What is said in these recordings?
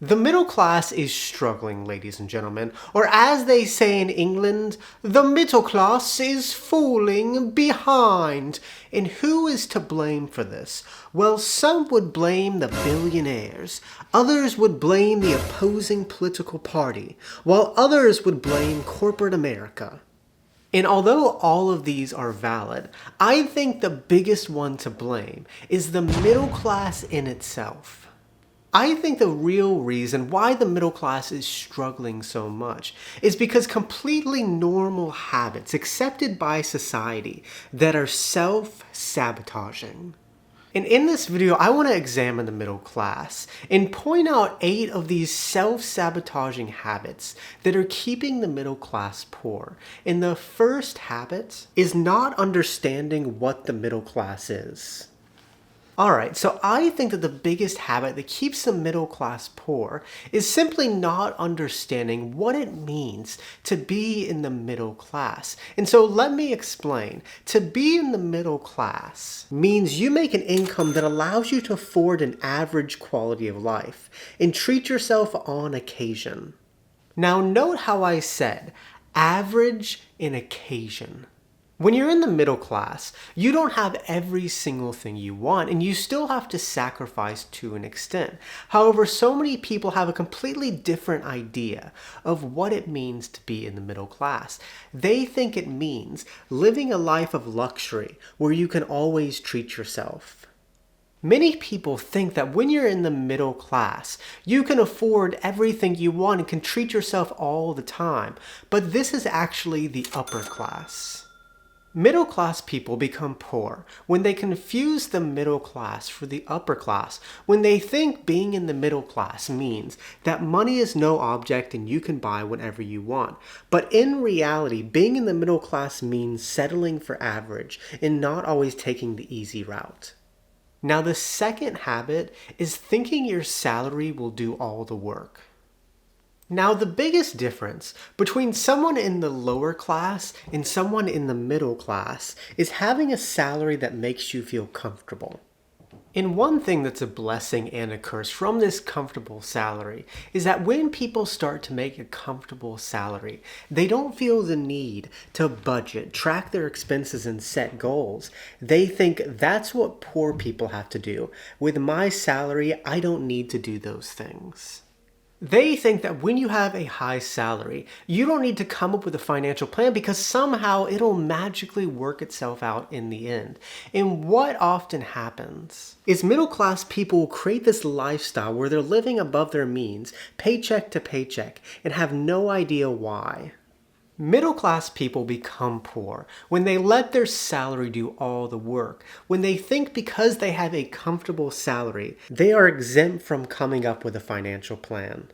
The middle class is struggling, ladies and gentlemen, or as they say in England, the middle class is falling behind. And who is to blame for this? Well, some would blame the billionaires, others would blame the opposing political party, while others would blame corporate America. And although all of these are valid, I think the biggest one to blame is the middle class in itself. I think the real reason why the middle class is struggling so much is because completely normal habits accepted by society that are self-sabotaging. And in this video, I want to examine the middle class and point out 8 of these self-sabotaging habits that are keeping the middle class poor. And the first habit is not understanding what the middle class is. Alright, so I think that the biggest habit that keeps the middle class poor is simply not understanding what it means to be in the middle class. And so let me explain. To be in the middle class means you make an income that allows you to afford an average quality of life and treat yourself on occasion. Now note how I said average and occasion. When you're in the middle class, you don't have every single thing you want and you still have to sacrifice to an extent. However, so many people have a completely different idea of what it means to be in the middle class. They think it means living a life of luxury where you can always treat yourself. Many people think that when you're in the middle class, you can afford everything you want and can treat yourself all the time, but this is actually the upper class. Middle class people become poor when they confuse the middle class for the upper class, when they think being in the middle class means that money is no object and you can buy whatever you want. But in reality, being in the middle class means settling for average and not always taking the easy route. Now, the second habit is thinking your salary will do all the work. Now, the biggest difference between someone in the lower class and someone in the middle class is having a salary that makes you feel comfortable. And one thing that's a blessing and a curse from this comfortable salary is that when people start to make a comfortable salary, they don't feel the need to budget, track their expenses, and set goals. They think that's what poor people have to do. With my salary, I don't need to do those things. They think that when you have a high salary, you don't need to come up with a financial plan because somehow it'll magically work itself out in the end. And what often happens is middle class people create this lifestyle where they're living above their means, paycheck to paycheck, and have no idea why. Middle class people become poor when they let their salary do all the work, when they think because they have a comfortable salary, they are exempt from coming up with a financial plan.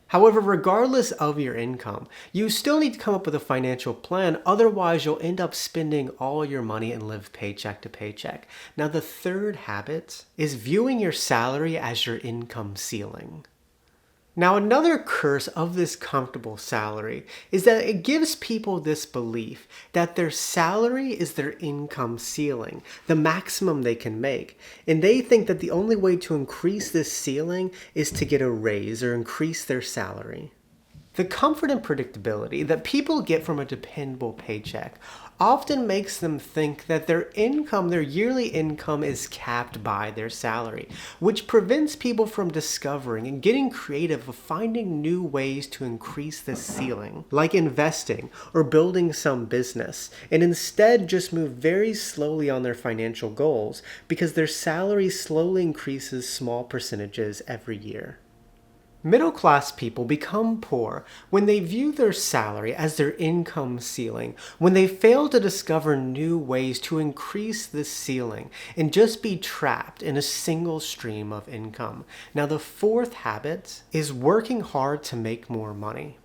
However, regardless of your income, you still need to come up with a financial plan, otherwise you'll end up spending all your money and live paycheck to paycheck. Now, the third habit is viewing your salary as your income ceiling. Now, another curse of this comfortable salary is that it gives people this belief that their salary is their income ceiling, the maximum they can make. And they think that the only way to increase this ceiling is to get a raise or increase their salary. The comfort and predictability that people get from a dependable paycheck often makes them think that their yearly income is capped by their salary, which prevents people from discovering and getting creative of finding new ways to increase this ceiling, like investing or building some business, and instead just move very slowly on their financial goals because their salary slowly increases small percentages every year. Middle class people become poor when they view their salary as their income ceiling, when they fail to discover new ways to increase this ceiling and just be trapped in a single stream of income. Now, the fourth habit is working hard to make more money.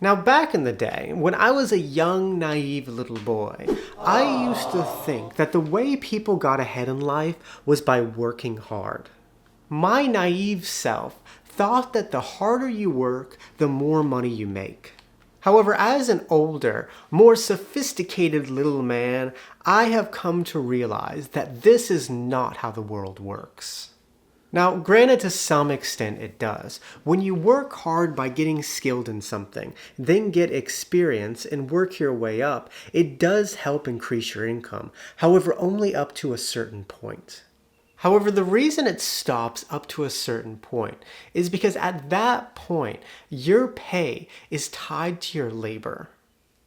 Now, back in the day, when I was a young, naive little boy, I used to think that the way people got ahead in life was by working hard. My naive self thought that the harder you work, the more money you make. However, as an older, more sophisticated little man, I have come to realize that this is not how the world works. Now, granted, to some extent it does. When you work hard by getting skilled in something, then get experience and work your way up, it does help increase your income. However, only up to a certain point. However, the reason it stops up to a certain point is because at that point, your pay is tied to your labor.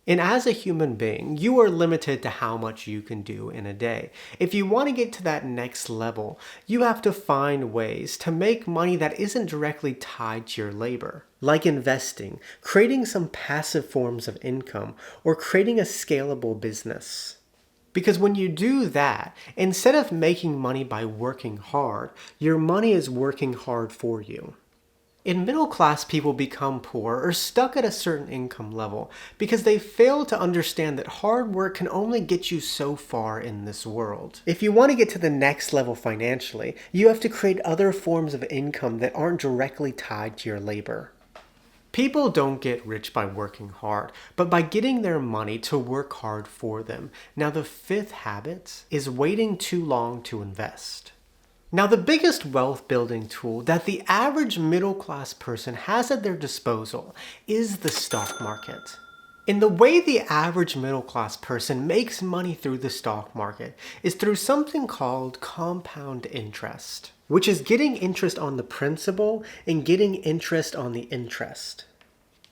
And as a human being, you are limited to how much you can do in a day. If you want to get to that next level, you have to find ways to make money that isn't directly tied to your labor. Like investing, creating some passive forms of income, or creating a scalable business. Because when you do that, instead of making money by working hard, your money is working hard for you. And middle class people become poor or stuck at a certain income level because they fail to understand that hard work can only get you so far in this world. If you want to get to the next level financially, you have to create other forms of income that aren't directly tied to your labor. People don't get rich by working hard, but by getting their money to work hard for them. Now, the fifth habit is waiting too long to invest. Now, the biggest wealth building tool that the average middle class person has at their disposal is the stock market. And the way the average middle class person makes money through the stock market is through something called compound interest, which is getting interest on the principal and getting interest on the interest.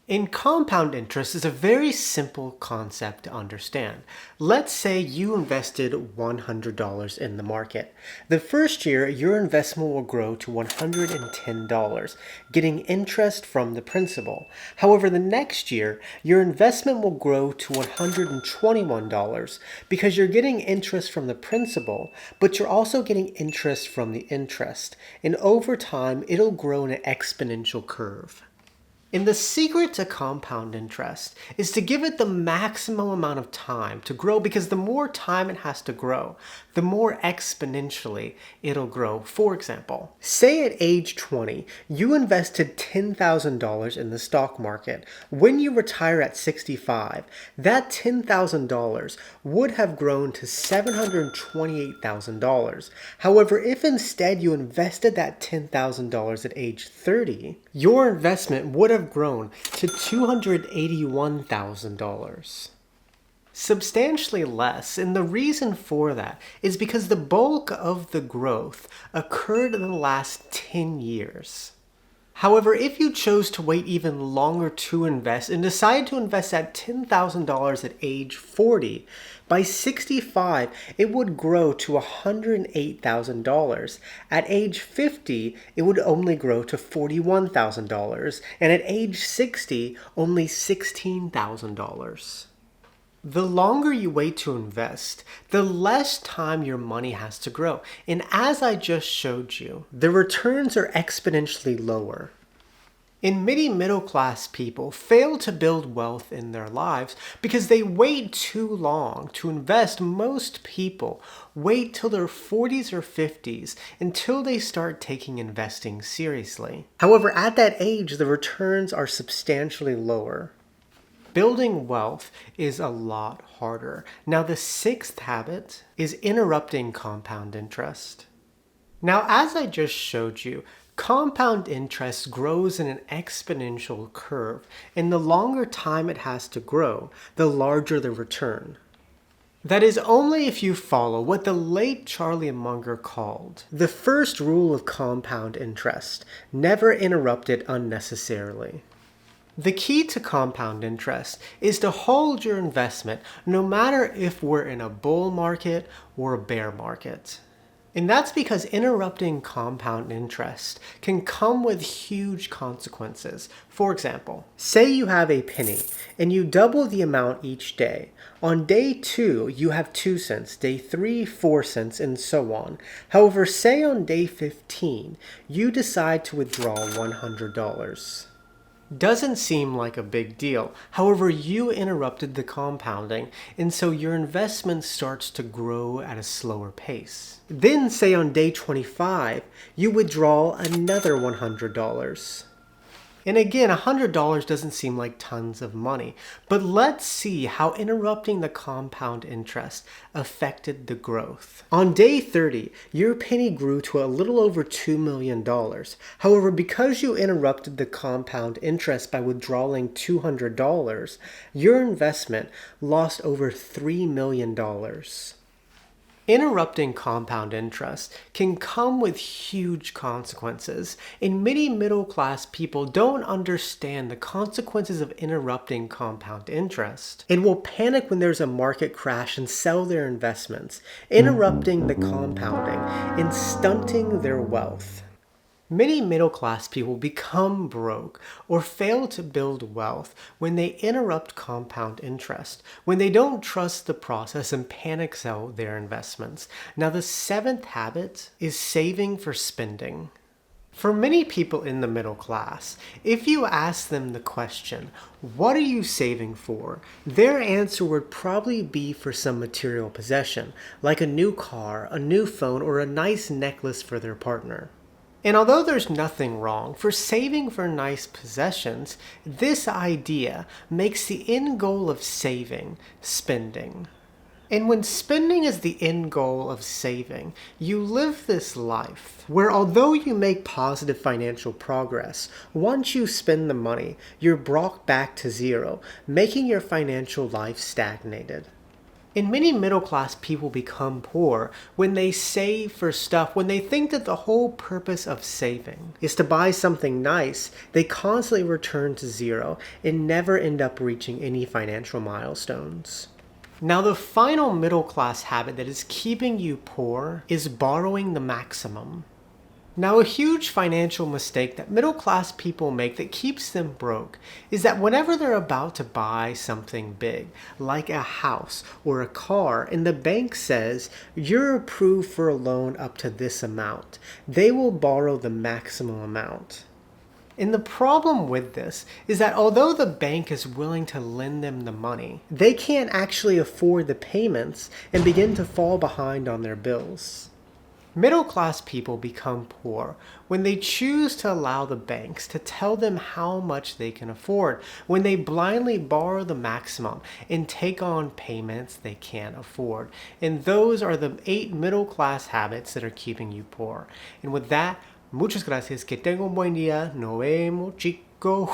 And compound interest is a very simple concept to understand. Let's say you invested $100 in the market. The first year, your investment will grow to $110, getting interest from the principal. However, the next year, your investment will grow to $121 because you're getting interest from the principal, but you're also getting interest from the interest. And over time, it'll grow in an exponential curve. And the secret to compound interest is to give it the maximum amount of time to grow, because the more time it has to grow, the more exponentially it'll grow. For example, say at age 20, you invested $10,000 in the stock market. When you retire at 65, that $10,000 would have grown to $728,000. However, if instead you invested that $10,000 at age 30, your investment would have grown to $281,000. Substantially less, and the reason for that is because the bulk of the growth occurred in the last 10 years. However, if you chose to wait even longer to invest and decide to invest at $10,000 at age 40, by 65, it would grow to $108,000. At age 50, it would only grow to $41,000. And at age 60, only $16,000. The longer you wait to invest, the less time your money has to grow. And as I just showed you, the returns are exponentially lower. And many middle-class people fail to build wealth in their lives because they wait too long to invest. Most people wait till their 40s or 50s until they start taking investing seriously. However, at that age, the returns are substantially lower. Building wealth is a lot harder. Now, the sixth habit is interrupting compound interest. Now, as I just showed you, compound interest grows in an exponential curve, and the longer time it has to grow, the larger the return. That is only if you follow what the late Charlie Munger called the first rule of compound interest: never interrupt it unnecessarily. The key to compound interest is to hold your investment no matter if we're in a bull market or a bear market. And that's because interrupting compound interest can come with huge consequences. For example, say you have a penny and you double the amount each day. On day 2, you have 2 cents, day 3, 4 cents, and so on. However, say on day 15, you decide to withdraw $100. Doesn't seem like a big deal. However, you interrupted the compounding, and so your investment starts to grow at a slower pace. Then, say on day 25, you withdraw another $100. And again, $100 doesn't seem like tons of money, but let's see how interrupting the compound interest affected the growth. On day 30, your penny grew to a little over $2 million. However, because you interrupted the compound interest by withdrawing $200, your investment lost over $3 million. Interrupting compound interest can come with huge consequences, and many middle-class people don't understand the consequences of interrupting compound interest and will panic when there's a market crash and sell their investments, interrupting the compounding and stunting their wealth. Many middle-class people become broke or fail to build wealth when they interrupt compound interest, when they don't trust the process and panic sell their investments. Now, the seventh habit is saving for spending. For many people in the middle class, if you ask them the question, what are you saving for? Their answer would probably be for some material possession, like a new car, a new phone, or a nice necklace for their partner. And although there's nothing wrong for saving for nice possessions, this idea makes the end goal of saving spending. And when spending is the end goal of saving, you live this life where although you make positive financial progress, once you spend the money, you're brought back to zero, making your financial life stagnated. And many middle-class people become poor when they save for stuff, when they think that the whole purpose of saving is to buy something nice. They constantly return to zero and never end up reaching any financial milestones. Now, the final middle-class habit that is keeping you poor is borrowing the maximum. Now, a huge financial mistake that middle-class people make that keeps them broke is that whenever they're about to buy something big, like a house or a car, and the bank says, you're approved for a loan up to this amount, they will borrow the maximum amount. And the problem with this is that although the bank is willing to lend them the money, they can't actually afford the payments and begin to fall behind on their bills. Middle-class people become poor when they choose to allow the banks to tell them how much they can afford, when they blindly borrow the maximum and take on payments they can't afford. And those are the 8 middle-class habits that are keeping you poor. And with that, muchas gracias. Que tenga un buen día. Nos vemos, chicos.